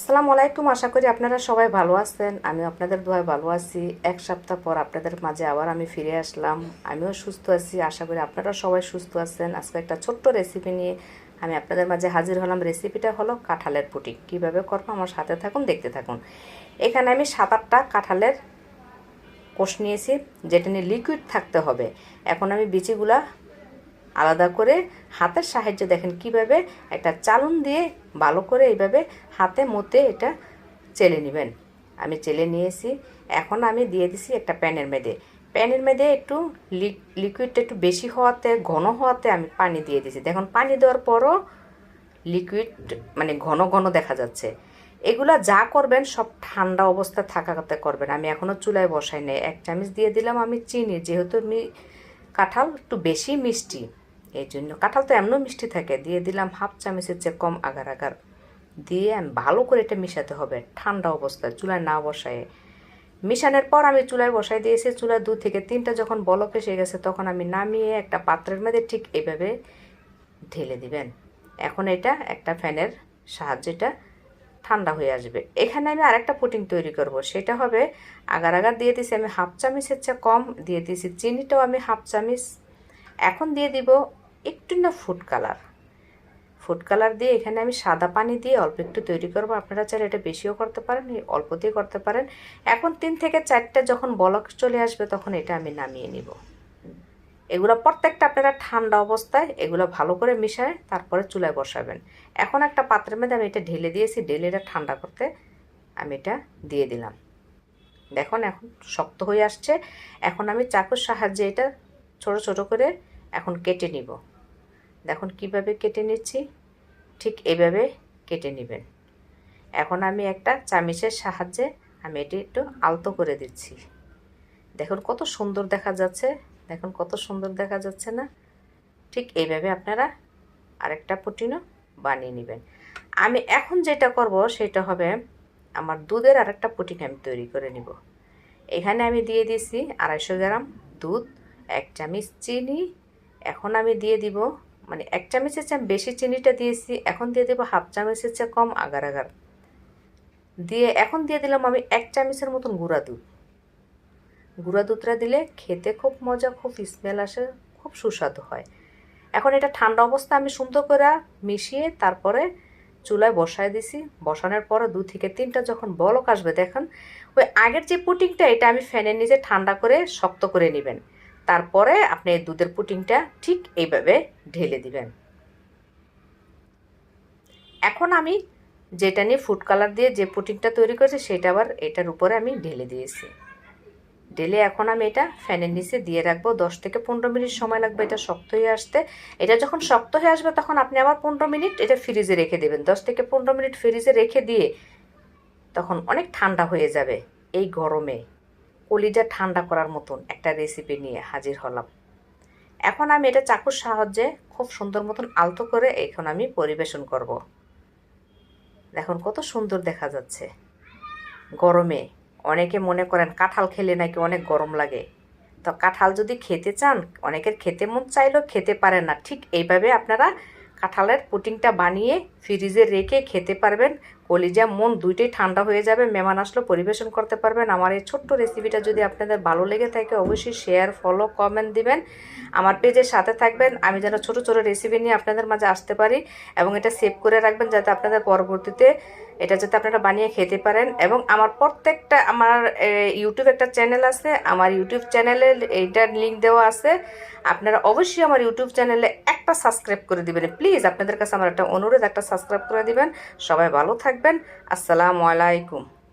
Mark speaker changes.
Speaker 1: আসসালামু আলাইকুম। আশা করি আপনারা সবাই ভালো আছেন। আমি আপনাদের দোয়ায় ভালো আছি। এক সপ্তাহ পর আপনাদের মাঝে আবার আমি ফিরে আসলাম। আমিও সুস্থ আছি, আশা করি আপনারা সবাই সুস্থ আছেন। আজকে একটা ছোট্ট রেসিপি নিয়ে আমি আপনাদের মাঝে হাজির হলাম। রেসিপিটা হলো কাঁঠালের পুডিং। কীভাবে করবো আমার সাথে থাকুন, দেখতে থাকুন। এখানে আমি 7-8টা কাঁঠালের কোষ নিয়েছি, যেটা নিয়ে লিকুইড থাকতে হবে। এখন আমি বিচিগুলা আলাদা করে হাতের সাহায্যে দেখেন কিভাবে একটা চালুন দিয়ে ভালো করে এইভাবে হাতে মতে এটা চেলে নেবেন। আমি চেলে নিয়েছি। এখন আমি দিয়ে দিছি একটা প্যানের মধ্যে একটু লিকুইডটা একটু বেশি হওয়াতে, ঘন হওয়াতে আমি পানি দিয়ে দিছি। দেখুন পানি দেওয়ার পরও লিকুইড মানে ঘন ঘন দেখা যাচ্ছে। এগুলা যা করবেন সব ঠান্ডা অবস্থা থাকাতে করবেন। আমি এখনও চুলায় বসাই নাই। 1 চামচ দিয়ে দিলাম আমি চিনি, যেহেতু কাঁঠাল একটু বেশি মিষ্টি, এই জন্য কাঁঠাল তো এমনও মিষ্টি থাকে। দিয়ে দিলাম 1/2 চামচের চেয়ে কম আগার আগার দিয়ে আমি ভালো করে এটা মিশাতে হবে ঠান্ডা অবস্থায়, চুলায় না বসায়। মিশানোর পর আমি চুলায় বসাই দিয়েছি। চুলায় 2 থেকে 3টা যখন বলক এসে গেছে তখন আমি নামিয়ে একটা পাত্রের মধ্যে ঠিক এইভাবে ঢেলে দিবেন। এখন এটা একটা ফ্যানের সাহায্যে এটা ঠান্ডা হয়ে আসবে। এখানে আমি আরেকটা পুডিং তৈরি করব। সেটা হবে আগার আগার দিয়ে দিয়েছি আমি 1/2 চামচের চেয়ে কম, দিয়ে দিয়েছি চিনিটাও আমি 1/2 চামচ। এখন দিয়ে দিব একটু না ফুড কালার দিয়ে এখানে আমি সাদা পানি দিয়ে অল্প একটু তৈরি করব। আপনারা চাইলে এটা বেশিও করতে পারেন, অল্প দিয়ে করতে পারেন। এখন 3 থেকে 4টা যখন বলক চলে আসবে তখন এটা আমি নামিয়ে নিব। এগুলো প্রত্যেকটা আপনারা ঠান্ডা অবস্থায় এগুলো ভালো করে মিশায় তারপরে চুলায় বসাবেন। এখন একটা পাত্রের মধ্যে আমি এটা ঢেলে দিয়েছি। ঢেলে এটা ঠান্ডা করতে আমি এটা দিয়ে দিলাম। দেখুন এখন শক্ত হয়ে আসছে। এখন আমি চাকুর সাহায্যে এটা ছোট ছোট করে এখন কেটে নিব। দেখুন কিভাবে কেটে নিচ্ছি, ঠিক এইভাবে কেটে নেবেন। এখন আমি একটা চামচের সাহায্যে আমি এটি একটু আলতো করে দিচ্ছি। দেখুন কত সুন্দর দেখা যাচ্ছে, দেখুন কত সুন্দর দেখা যাচ্ছে না? ঠিক এইভাবে আপনারা আরেকটা পুডিংও বানিয়ে নেবেন। আমি এখন যেটা করব সেটা হবে আমার দুধের আরেকটা পুডিং আমি তৈরি করে নিব। এখানে আমি দিয়ে দিয়েছি 250 গ্রাম দুধ, 1 চামচ চিনি। এখন আমি দিয়ে দিব মানে 1 চামচের চেয়ে বেশি চিনিটা দিয়েছি। এখন দিয়ে দেবো 1/2 চামচের চেয়ে কম আগার আগার দিয়ে এখন দিয়ে দিলাম আমি 1 চামচের মতন গুঁড়া দুধটা দিলে খেতে খুব মজা, খুব স্মেল আসে, খুব সুস্বাদু হয়। এখন এটা ঠান্ডা অবস্থা আমি সুন্দর করে মিশিয়ে তারপরে চুলায় বসায় দিছি। বসানোর পরে 2 থেকে 3টা যখন বলক আসবে দেখেন ওই আগের যে পুডিংটা এটা আমি ফ্যানের নিচে ঠান্ডা করে শক্ত করে নেবেন। তারপরে আপনি এই দুধের পুডিংটা ঠিক এইভাবে ঢেলে দিবেন। এখন আমি যেটা নিয়ে ফুড কালার দিয়ে যে পুডিংটা তৈরি করেছি সেটা আবার এটার উপরে আমি ঢেলে দিয়েছি। ঢেলে এখন আমি এটা ফ্যানের নিচে দিয়ে রাখবো। 10 থেকে 15 মিনিট সময় লাগবে এটা শক্ত হয়ে আসতে। এটা যখন শক্ত হয়ে আসবে তখন আপনি আবার 15 মিনিট এটা ফ্রিজে রেখে দেবেন। 10 থেকে 15 মিনিট ফ্রিজে রেখে দিয়ে তখন অনেক ঠান্ডা হয়ে যাবে। এই গরমে কলিজা ঠান্ডা করার মতন একটা রেসিপি নিয়ে হাজির হলাম। এখন আমি এটা চাকুর সাহায্যে খুব সুন্দর মতন আলতো করে এখন আমি পরিবেশন করব। দেখুন কত সুন্দর দেখা যাচ্ছে। গরমে অনেকে মনে করেন কাঁঠাল খেলে নাকি অনেক গরম লাগে, তো কাঁঠাল যদি খেতে চান, অনেকের খেতে মন চাইলেও খেতে পারেন না, ঠিক এইভাবে আপনারা কাঁঠালের পুডিংটা বানিয়ে ফ্রিজে রেখে খেতে পারবেন। কলিজা মন দুইটাই ঠান্ডা হয়ে যাবে। মেহমান আসলে পরিবেশন করতে পারবেন। আমার এই ছোট্ট রেসিপিটা যদি আপনাদের ভালো লেগে থাকে অবশ্যই শেয়ার, ফলো, কমেন্ট দিবেন। আমার পেজের সাথে থাকবেন। আমি যেন ছোট ছোট রেসিপি নিয়ে আপনাদের মাঝে আসতে পারি, এবং এটা সেভ করে রাখবেন যাতে আপনাদের পরবর্তীতে এটা যাতে আপনারা বানিয়ে খেতে পারেন। এবং আমার প্রত্যেকটা আমার ইউটিউব একটা চ্যানেল আছে, আমার ইউটিউব চ্যানেলে এইটার লিঙ্ক দেওয়া আছে। আপনারা অবশ্যই আমার ইউটিউব চ্যানেলে একটা সাবস্ক্রাইব করে দিবেন প্লিজ। আপনাদের কাছে আমার একটা অনুরোধ, একটা সাবস্ক্রাইব করে দিবেন। সবাই ভালো থাকবেন। আসসালামু আলাইকুম।